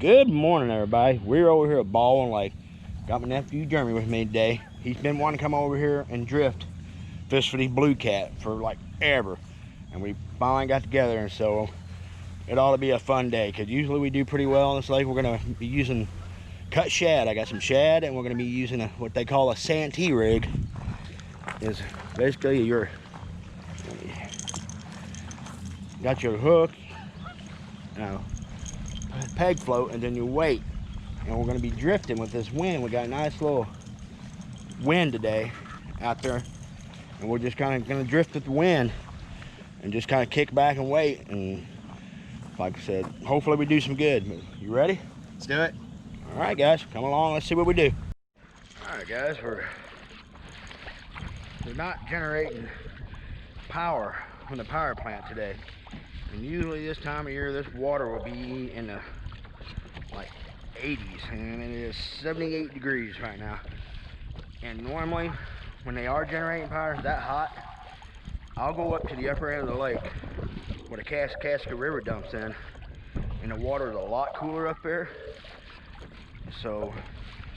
Good morning, everybody. We're over here at Baldwin Lake. Got my nephew Jeremy with me today. He's been wanting to come over here and drift, fish for these blue cat for like ever. And we finally got together, and so it ought to be a fun day, because usually we do pretty well on this lake. We're going to be using cut shad. I got some shad, and we're going to be using what they call a Santee rig. Is basically your got your hook, peg float, and then you weight. And we're going to be drifting with this wind. We got a nice little wind today out there, and we're just kind of going to drift with the wind and just kind of kick back and wait. And like I said, hopefully we do some good. You ready? Let's do it. All right, guys, come along. Let's see what we do. All right, guys, we're not generating power from the power plant today. And usually this time of year, this water will be in the like 80s, and it is 78 degrees right now. And normally, when they are generating power that hot, I'll go up to the upper end of the lake where the Kayak River dumps in, and the water is a lot cooler up there. So,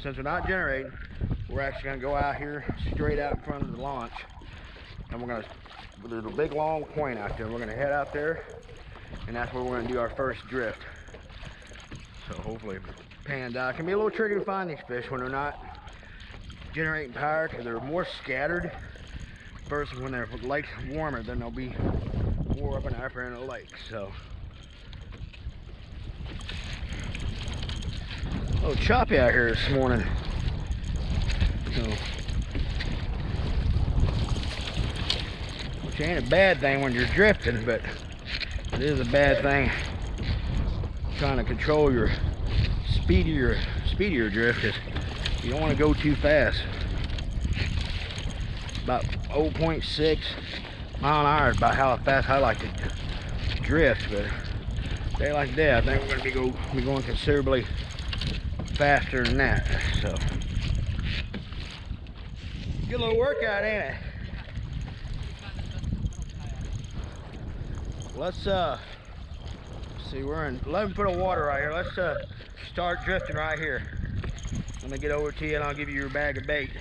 since we're not generating, we're actually going to go out here straight out in front of the launch, and we're going to, there's a big long point out there. We're going to head out there, and that's where we're going to do our first drift. So hopefully it pans out. It can be a little tricky to find these fish when they're not generating power, because they're more scattered versus when their lake's warmer, then they'll be more up in the upper end of the lake. So a little choppy out here this morning. So, which ain't a bad thing when you're drifting, but it is a bad thing trying to control your speedier drift, because you don't want to go too fast. About 0.6 mile an hour is about how fast I like to drift, but a day like that, I think we're going to be going considerably faster than that. So good little workout, ain't it? Let's see, we're in 11 foot of water right here. Let's start drifting right here. Let me get over to you and I'll give you your bag of bait.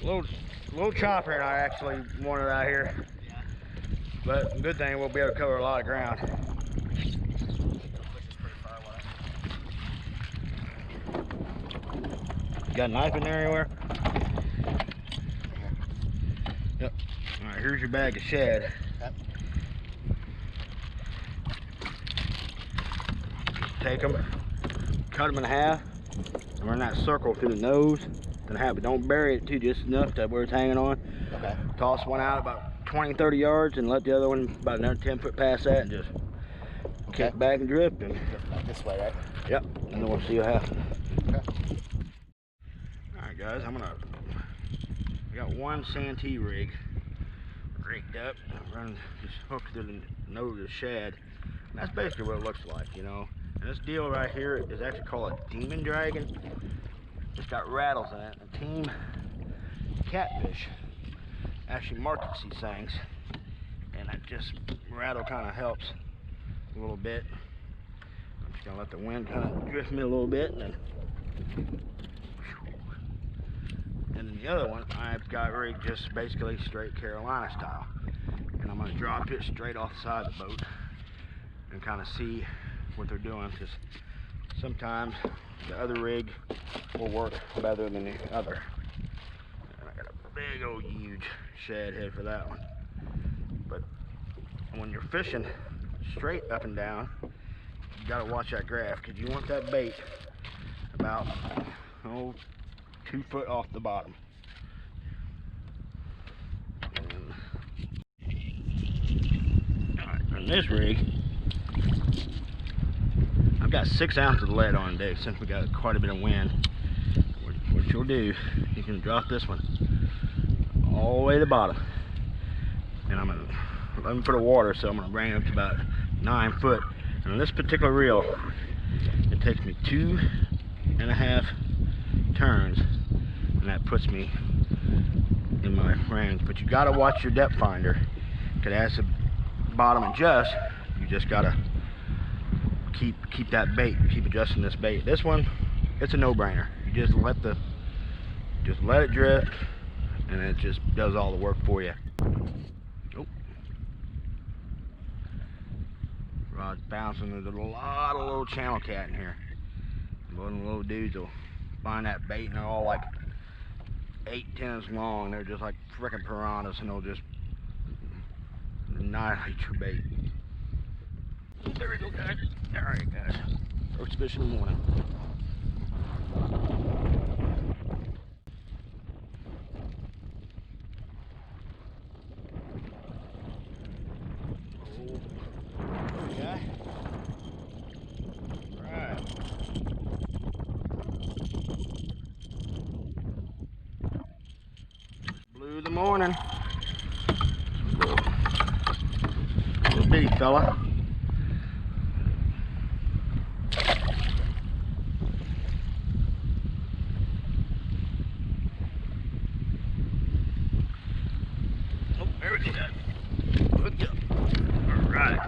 Little chopper, and I actually wanted out here, but good thing we'll be able to cover a lot of ground. Got a knife in there anywhere? Yep. All right, here's your bag of shad. Yep. Take them, cut them in half, and run that circle through the nose and half, but don't bury it too, just enough that where it's hanging on. Okay. Toss one out about 20-30 yards and let the other one about another 10 foot past that, and just kick back and drift. And this way, right? Yep. And then we'll see what happens. Okay. All right, guys, I got one Santee rig rigged up. I'm running this hook through the nose of the shad. And that's basically what it looks like, you know. And this deal right here is actually called a demon dragon. It's got rattles in it. And Team Catfish actually markets these things, and that just rattle kind of helps a little bit. I'm just gonna let the wind kind of drift me a little bit, and then the other one I've got rigged just basically straight Carolina style, and I'm gonna drop it straight off the side of the boat and kind of see what they're doing, because sometimes the other rig will work better than the other. And I got a big old huge shad head for that one. But when you're fishing straight up and down, you gotta watch that graph, because you want that bait about 2 foot off the bottom. Alright, on this rig, I've got 6 ounces of lead on today, since we got quite a bit of wind. What you'll do, you can drop this one all the way to the bottom, and I'm at 11 foot of water, so I'm going to bring it up to about 9 foot. And on this particular reel, it takes me 2.5 turns, and that puts me in my range. But you got to watch your depth finder, because as the bottom adjusts, You just gotta keep that bait, keep adjusting this bait. This one, it's a no-brainer. You just let it drift, and it just does all the work for you. Oh. Rod's bouncing. There's a lot of little channel cat in here. One of the little dudes will find that bait, and they're all like 8-10 inches long. They're just like freaking piranhas, and they'll just annihilate your bait. There we go, guys. All right, guys. First fish in the morning. Okay. All right. Blue of the morning. Little bitty fella. Oh, there we go. Hooked up. All right.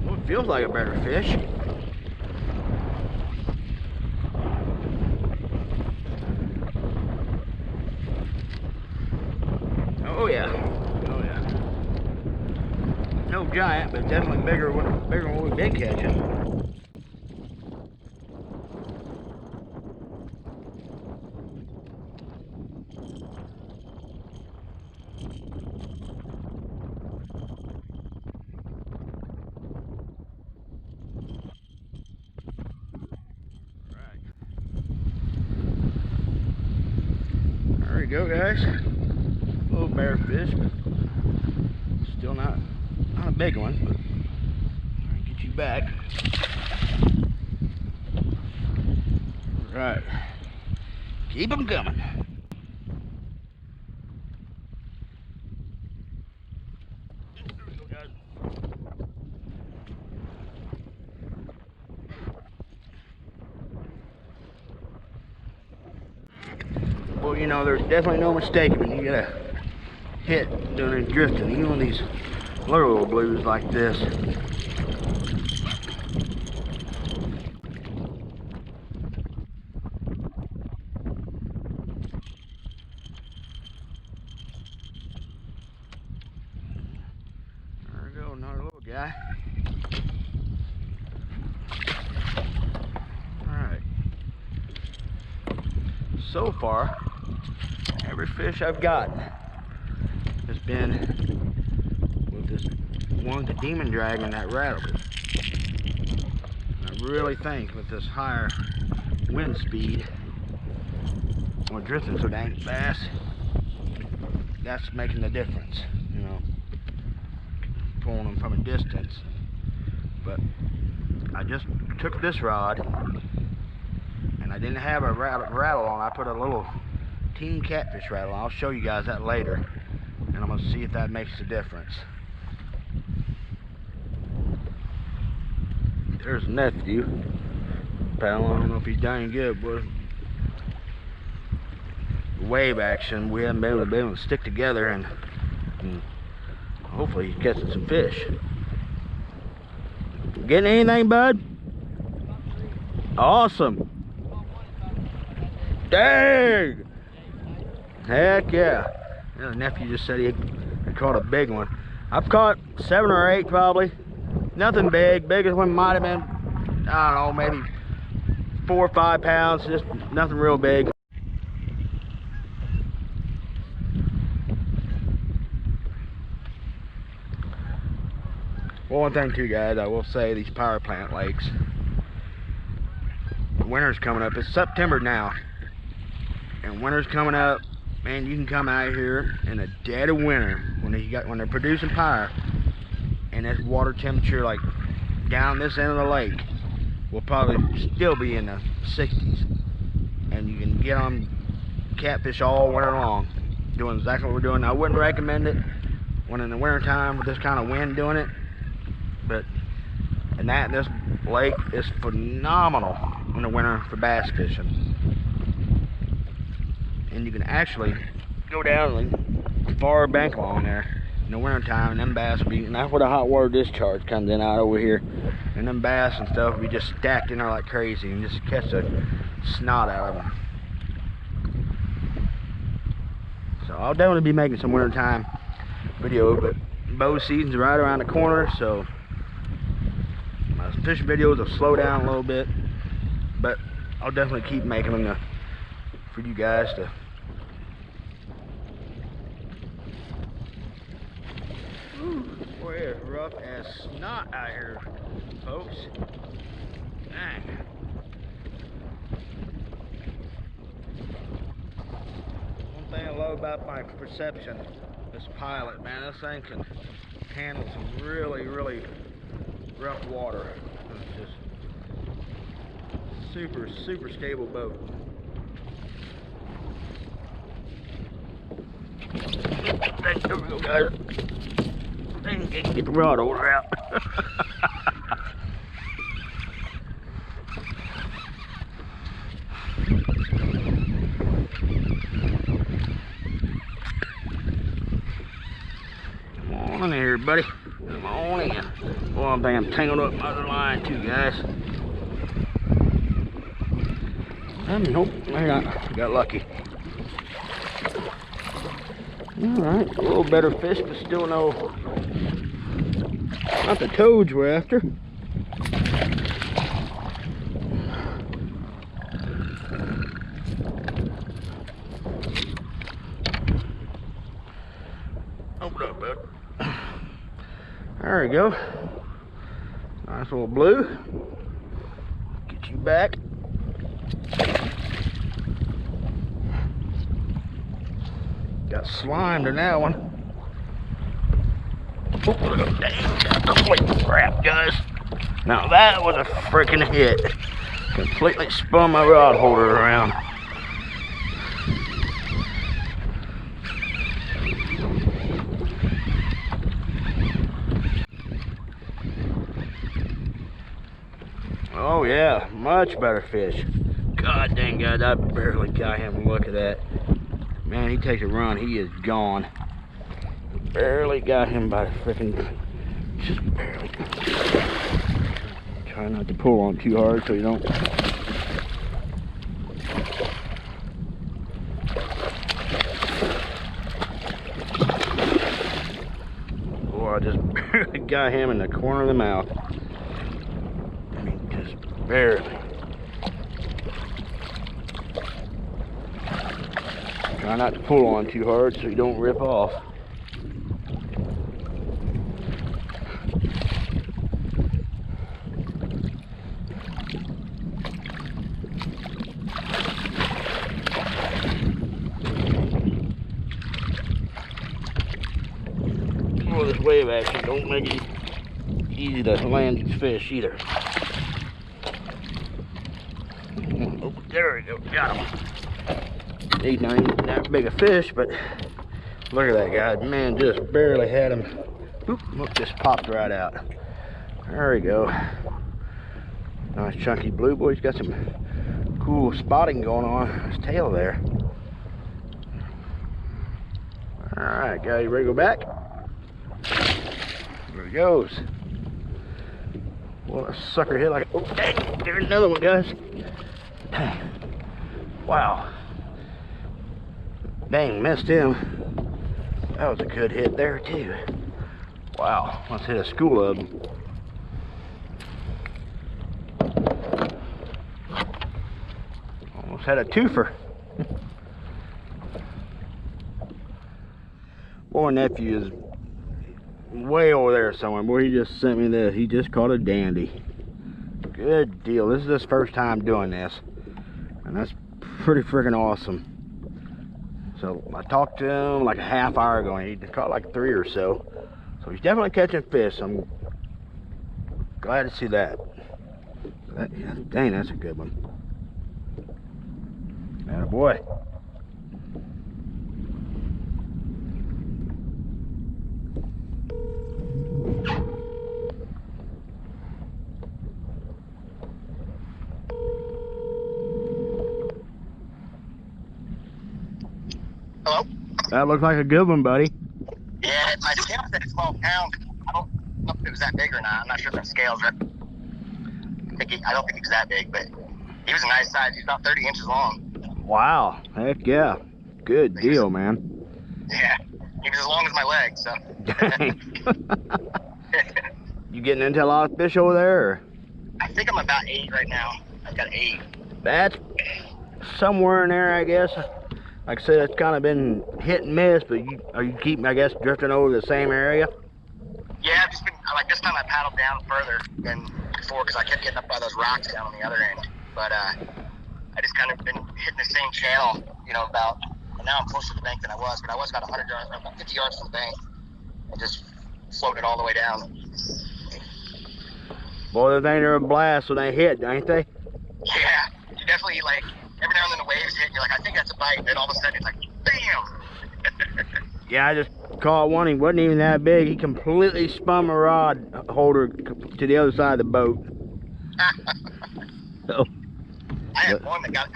Well, it feels like a better fish. Oh yeah, oh yeah. No giant, but definitely bigger than what we've been catching. There we go, guys. Little bear fish, but still not a big one. But I'll get you back. All right, keep them coming. There we go, guys. Well, you know, there's definitely no mistake when you get a hit doing it drifting, even with these little blues like this. There we go, another little guy. Alright. So far, every fish I've got has been with this one, the demon dragon that rattled. I really think with this higher wind speed, when drifting so dang fast, that's making the difference, you know, pulling them from a distance. But I just took this rod, and I didn't have a rattle on. I put a little team catfish rattle on. I'll show you guys that later, and I'm going to see if that makes a difference. There's nephew. Pal, I don't know if he's dang good, but wave action, we haven't been able to stick together, and hopefully he's catching some fish. Getting anything, bud? Awesome. Dang! Heck yeah. The nephew just said he caught a big one. I've caught 7 or 8 probably. Nothing big. Biggest one might have been, I don't know, maybe 4 or 5 pounds. Just nothing real big. Well, one thing too, guys, I will say, these Powerplant lakes, winter's coming up. It's September now, and winter's coming up. Man, you can come out here in the dead of winter when they're producing power, and this water temperature, like down this end of the lake, will probably still be in the 60s, and you can get on catfish all winter long, doing exactly what we're doing. I wouldn't recommend it when in the winter time with this kind of wind doing it, but this lake is phenomenal in the winter for bass fishing. And you can actually go down the far bank along there in the winter time, and them bass will be, and that's where the hot water discharge comes in out over here. And them bass and stuff will be just stacked in there like crazy, and just catch the snot out of them. So I'll definitely be making some wintertime videos, but bow season's right around the corner, so my fishing videos will slow down a little bit, but I'll definitely keep making them for you guys to. Boy, it's rough as snot out here, folks. Dang. One thing I love about my perception, this Pilot, man, this thing can handle some really, really rough water. It's just super, super stable boat. There we go, guys. Get the rod holder out. Come on in here, buddy. Come on in. Well, I think I'm tangled up by the line too, guys. Nope, I got lucky. Alright, a little better fish, but still no, not the toads we're after. Open up, bud. There we go. Nice little blue. Get you back. Got slimed in that one. Oh, dang, holy crap, guys. Now that was a freaking hit. Completely spun my rod holder around. Oh yeah, much better fish. God dang, guys, I barely got him. Look at that. Man, he takes a run, he is gone. Barely got him by the freaking, just barely. Try not to pull on too hard so you don't. Oh, I just barely got him in the corner of the mouth. I mean, just barely. Try not to pull on too hard so you don't rip off. Well, this wave action don't make it easy to land these fish either. Oh, there we go, got him. He's not even that big a fish, but look at that guy. Man, just barely had him. Boop, look, just popped right out. There we go. Nice chunky blue boy. He's got some cool spotting going on his tail there. Alright, guy, you ready to go back? There he goes. Well, that sucker hit like, oh, dang, there's another one, guys. Dang. Wow. Dang, missed him. That was a good hit there, too. Wow, let's hit a school of them. Almost had a twofer. Boy, nephew is way over there somewhere. Boy, he just sent me this. He just caught a dandy. Good deal. This is his first time doing this, and that's pretty freaking awesome. So I talked to him like a half hour ago, and he caught like 3 or so. So he's definitely catching fish. I'm glad to see that. Yeah, dang, that's a good one. Attaboy. That looks like a good one, buddy. Yeah, my scale said 12 pounds. I don't know if it was that big or not. I'm not sure if that scale's right. I don't think he was that big, but he was a nice size. He's about 30 inches long. Wow. Heck yeah. Good deal, man. Yeah. He was as long as my leg, so. Dang. You getting into a lot of fish over there? Or? I think I'm about 8 right now. I've got 8. That's somewhere in there, I guess. Like I said, it's kind of been hit and miss, but are you keeping, I guess, drifting over the same area? Yeah, I've just been, like this time I paddled down further than before because I kept getting up by those rocks down on the other end. But I just kind of been hitting the same channel, you know, and now I'm closer to the bank than I was, but I was about 100 yards, about 50 yards from the bank, and just floated all the way down. Boy, they think they're a blast when they hit, ain't they? Yeah, you definitely, like, every now and then the waves hit, and you're like, I think that's a bite, and then all of a sudden it's like, bam! Yeah, I just caught one. He wasn't even that big. He completely spun my rod holder to the other side of the boat. So, I had one that got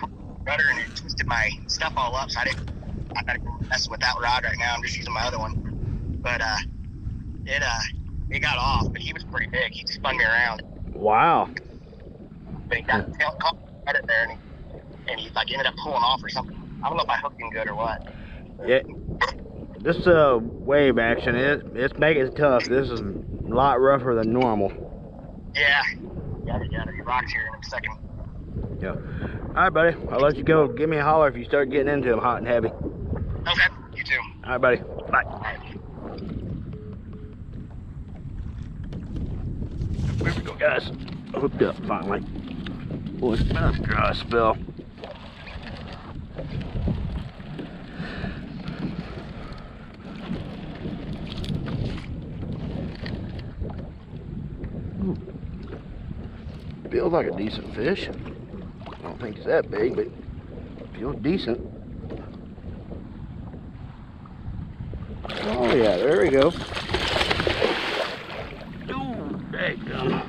rudder and it twisted my stuff all up, so I'm not even messing with that rod right now. I'm just using my other one. But it got off, but he was pretty big. He spun me around. wow. But he got caught it there, and he like ended up pulling off or something. I don't know if I hooked him good or what. Yeah. This wave action, it's making it tough. This is a lot rougher than normal. Yeah. There's rocks here in a second. Yeah. All right, buddy. I'll let you go. Give me a holler if you start getting into them hot and heavy. Okay. You too. All right, buddy. Bye. Here we go, guys. Hooked up finally. Boy, it's been a dry spell. Ooh. Feels like a decent fish. I don't think it's that big, but feels decent. Oh yeah, there we go. Ooh, daggum.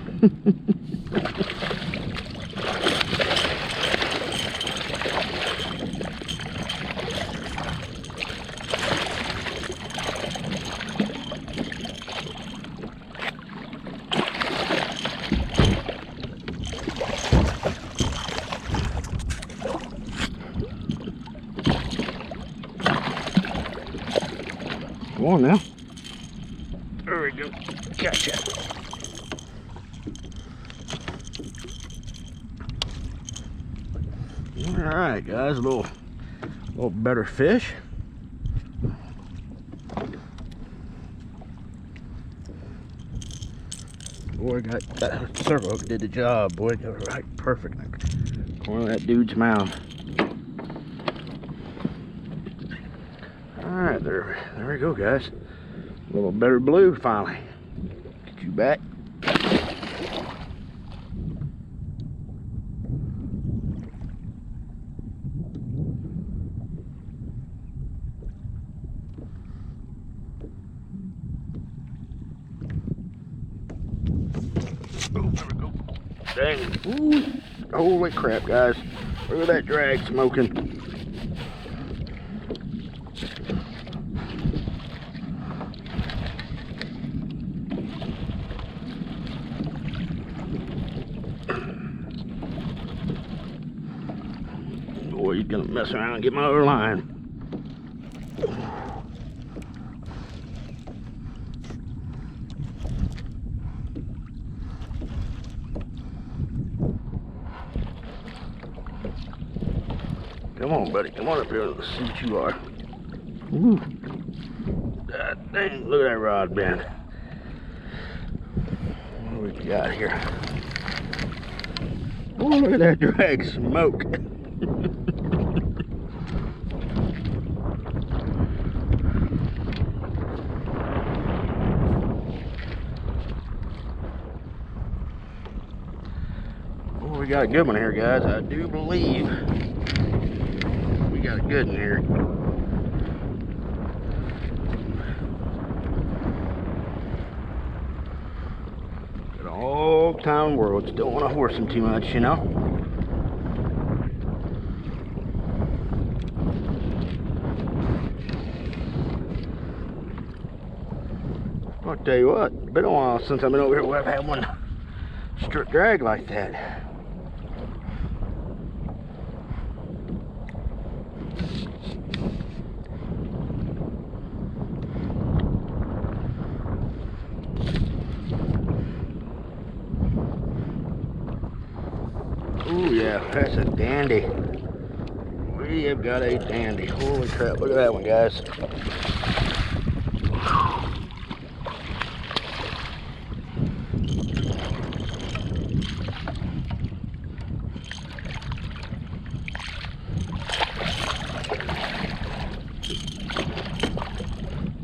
Come on now. There we go. Catch it. All right, guys, a little better fish. Boy, got that servo hook did the job. Boy, got it right perfect. Corner of that dude's mouth. All right, there we go, guys. A little better blue finally. Get you back. Oh, there we go. Dang. Ooh. Holy crap, guys. Look at that drag smoking. Boy, he's gonna mess around and get my other line. Come on, buddy. Come on up here. Let's see what you are. Ooh. God dang, look at that rod bend. What do we got here? Oh, look at that drag smoke. Oh, we got a good one here, guys. I do believe we got a good one here. Got all time in the world. Just don't want to horse him too much, you know. I'll tell you what, it's been a while since I've been over here where I've had one strip drag like that. Oh yeah, that's a dandy. We have got a dandy. Holy crap, look at that one, guys.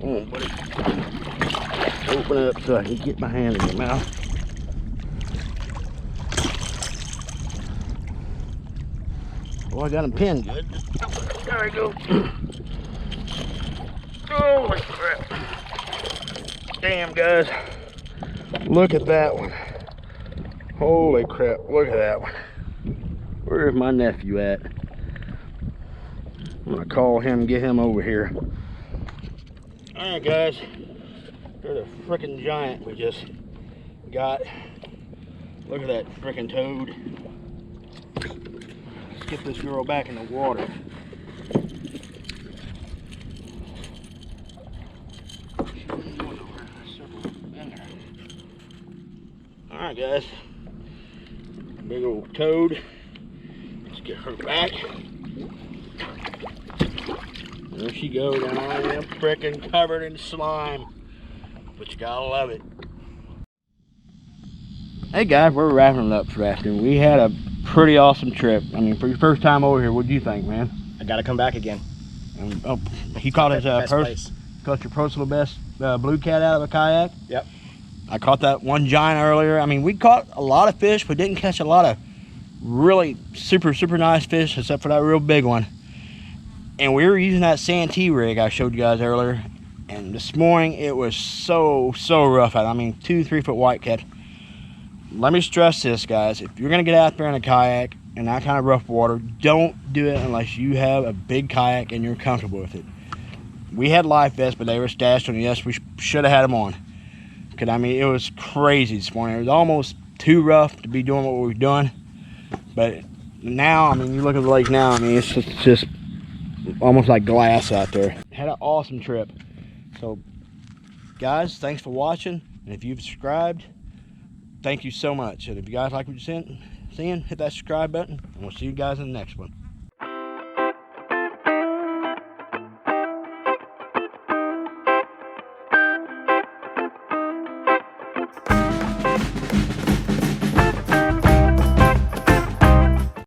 Oh, buddy. Open up so I can get my hand in your mouth. Oh, I got him pinned good. There we go. Holy crap. Damn, guys. Look at that one. Holy crap, look at that one. Where's my nephew at? I'm gonna call him and get him over here. Alright, guys. There's a freaking giant we just got. Look at that freaking toad. Let's get this girl back in the water. Alright, guys. Big old toad. Let's get her back. There she goes, down there, frickin' covered in slime. But you gotta love it. Hey guys, we're wrapping it up for afternoon. We had a pretty awesome trip. I mean, for your first time over here, what do you think, man? I gotta come back again. And, oh, he caught his caught your personal best blue cat out of a kayak. Yep. I caught that one giant earlier. I mean, we caught a lot of fish, but didn't catch a lot of really super nice fish, except for that real big one. And we were using that Santee rig I showed you guys earlier. And this morning it was so rough out. I mean, 2-3 foot whitecat. Let me stress this, guys. If you're gonna get out there in a kayak in that kind of rough water, don't do it unless you have a big kayak and you're comfortable with it. We had life vests, but they were stashed on. Yes, we should have had them on. Cause I mean, it was crazy this morning. It was almost too rough to be doing what we were doing. But now, I mean, you look at the lake now. I mean, it's just almost like glass out there. Had an awesome trip. So guys, thanks for watching, and if you've subscribed, thank you so much. And if you guys like what you're seeing, hit that subscribe button, and we'll see you guys in the next one.